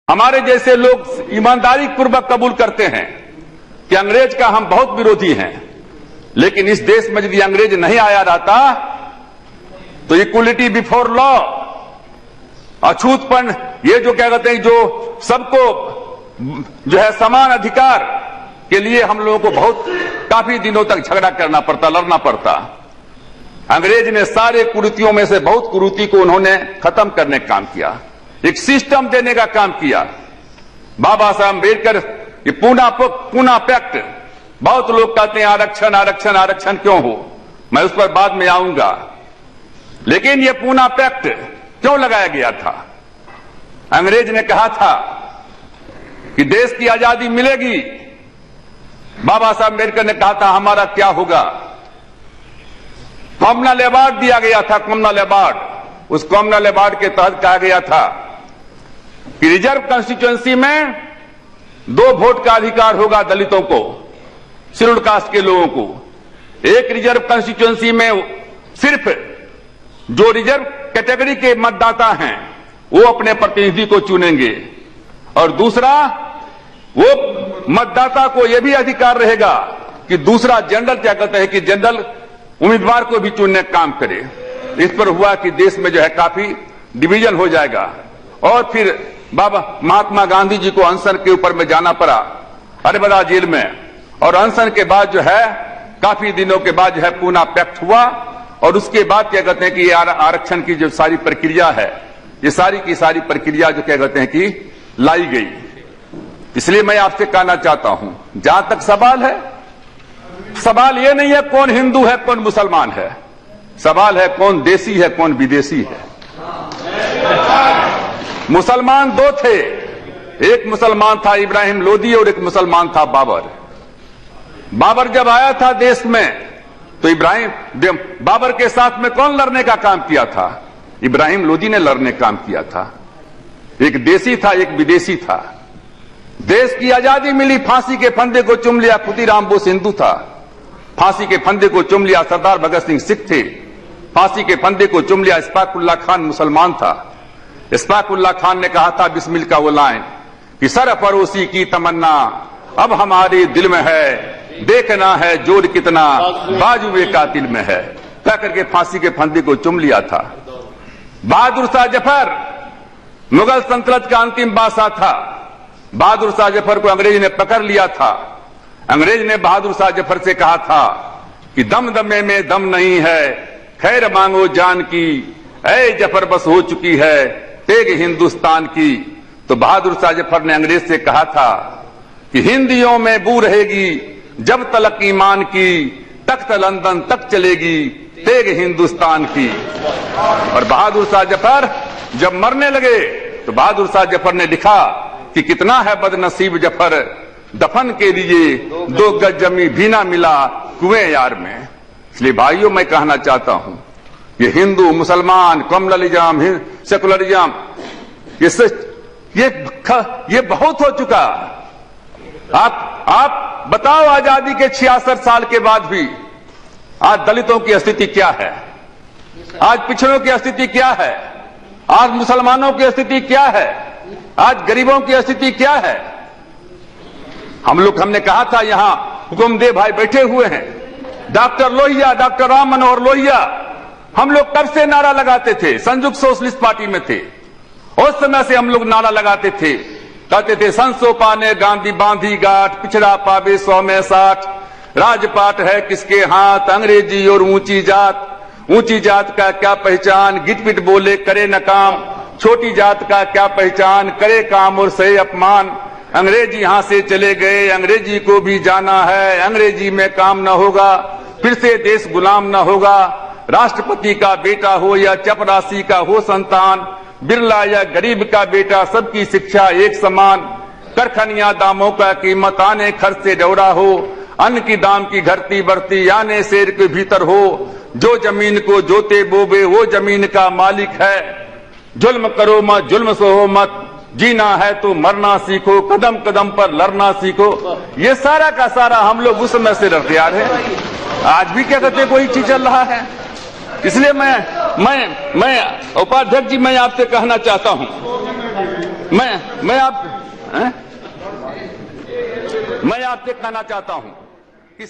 हमारे जैसे लोग ईमानदारी पूर्वक कबूल करते हैं कि अंग्रेज का हम बहुत विरोधी हैं, लेकिन इस देश में यदि अंग्रेज नहीं आया रहता तो इक्वलिटी बिफोर लॉ, अछूतपन, ये जो क्या कहते हैं, जो सबको जो है समान अधिकार के लिए हम लोगों को बहुत काफी दिनों तक झगड़ा करना पड़ता, लड़ना पड़ता। अंग्रेज ने सारे कुरीतियों में से बहुत कुरीति को उन्होंने खत्म करने का काम किया, एक सिस्टम देने का काम किया। बाबा साहब अम्बेडकर ये पूना पैक्ट, बहुत लोग कहते हैं आरक्षण आरक्षण आरक्षण क्यों हो, मैं उस पर बाद में आऊंगा, लेकिन ये पूना पैक्ट क्यों लगाया गया था? अंग्रेज ने कहा था कि देश की आजादी मिलेगी, बाबा साहब अम्बेडकर ने कहा था हमारा क्या होगा। कॉमनल अवार्ड दिया गया था, कॉमनल अवार्ड। उस कॉमनल अवार्ड के तहत कहा गया था कि रिजर्व कंस्टिट्यूएंसी में 2 वोट का अधिकार होगा दलितों को, शेड्यूल्ड कास्ट के लोगों को। एक रिजर्व कंस्टिट्यूएंसी में सिर्फ जो रिजर्व कैटेगरी के मतदाता हैं वो अपने प्रतिनिधि को चुनेंगे, और दूसरा वो मतदाता को यह भी अधिकार रहेगा कि दूसरा जनरल क्या कहते हैं कि जनरल उम्मीदवार को भी चुनने का काम करे। इस पर हुआ कि देश में जो है काफी डिवीजन हो जाएगा, और फिर बाबा महात्मा गांधी जी को अनशन के ऊपर में जाना पड़ा अरबदा जेल में, और अनशन के बाद जो है काफी दिनों के बाद जो है पूना पैक्ट हुआ, और उसके बाद क्या कहते हैं कि ये आरक्षण की जो सारी प्रक्रिया है, ये सारी की सारी प्रक्रिया जो क्या कहते हैं कि लाई गई। इसलिए मैं आपसे कहना चाहता हूं, जहां तक सवाल है, सवाल ये नहीं है कौन हिंदू है कौन मुसलमान है, सवाल है कौन देसी है कौन विदेशी है। मुसलमान 2 थे, एक मुसलमान था इब्राहिम लोदी और एक मुसलमान था बाबर। बाबर जब आया था देश में तो बाबर के साथ में कौन लड़ने का काम किया था? इब्राहिम लोदी ने लड़ने का काम किया था। एक देसी था एक विदेशी था। देश की आजादी मिली, फांसी के फंदे को चूम लिया खुदीराम बोस हिंदू था, फांसी के फंदे को चूम लिया सरदार भगत सिंह सिख थे, फांसी के फंदे को चूम लिया इस्फाकुल्ला खान मुसलमान था। इस्फाकुल्ला खान ने कहा था बिस्मिल का वो लाइन कि सरफरोशी की तमन्ना अब हमारे दिल में है, देखना है जोर कितना बाजुए कातिल में है, कह करके फांसी के फंदे को चूम लिया था। बहादुर शाह जफर मुगल सल्तनत का अंतिम बादशाह था। बहादुर शाह जफर को अंग्रेज ने पकड़ लिया था। अंग्रेज ने बहादुर शाह जफर से कहा था कि दम दमे में दम नहीं है, खैर मांगो जान की, ऐ जफर बस हो चुकी है तेग हिंदुस्तान की। तो बहादुर शाह जफर ने अंग्रेज से कहा था कि हिंदियों में बू रहेगी जब तलक ईमान की, तख्त लंदन तक चलेगी तेग हिंदुस्तान की। और बहादुर शाह जफर जब मरने लगे तो बहादुर शाह जफर ने लिखा कि कितना है बदनसीब जफर, दफन के लिए 2 गज जमी भी ना मिला कुएं यार में। इसलिए भाइयों मैं कहना चाहता हूं, ये हिंदू मुसलमान कम्युनलिज्म सेकुलरिज्म ये बहुत हो चुका। आप बताओ आजादी के 66 साल के बाद भी आज दलितों की स्थिति क्या है, आज पिछड़ों की स्थिति क्या है, आज मुसलमानों की स्थिति क्या है, आज गरीबों की स्थिति क्या है। हमने कहा था यहां हुकुमदेव भाई बैठे हुए हैं, डॉक्टर लोहिया, डॉक्टर राम मनोहर लोहिया, हम लोग कब से नारा लगाते थे, संयुक्त सोशलिस्ट पार्टी में थे, उस समय से हम लोग नारा लगाते थे, कहते थे संसो पाने गांधी बांधी गांठ, पिछड़ा पावे 100 में 60, राजपाट है किसके हाथ, अंग्रेजी और ऊंची जात, ऊंची जात का क्या पहचान, गिटपिट बोले करे न काम, छोटी जात का क्या पहचान, करे काम और सहे अपमान। अंग्रेजी यहां से चले गए, अंग्रेजी को भी जाना है, अंग्रेजी में काम न होगा, फिर से देश गुलाम न होगा। राष्ट्रपति का बेटा हो या चपरासी का हो संतान, बिरला या गरीब का बेटा, सबकी शिक्षा एक समान। करखनिया दामों का कीमत आने खर्च से डौरा हो, अन्न की दाम की घटती बढ़ती याने शेर के भीतर हो। जो जमीन को जोते बोबे वो जमीन का मालिक है, जुल्म करो मत जुल्म सहो मत, जीना है तो मरना सीखो, कदम कदम पर लड़ना सीखो। ये सारा का सारा हम लोग उस समय से लड़ते आ रहे हैं, आज भी क्या कहते कोई चीज चल रहा है। इसलिए मैं उपाध्यक्ष जी मैं आपसे कहना चाहता हूं मैं आपसे कहना चाहता हूं कि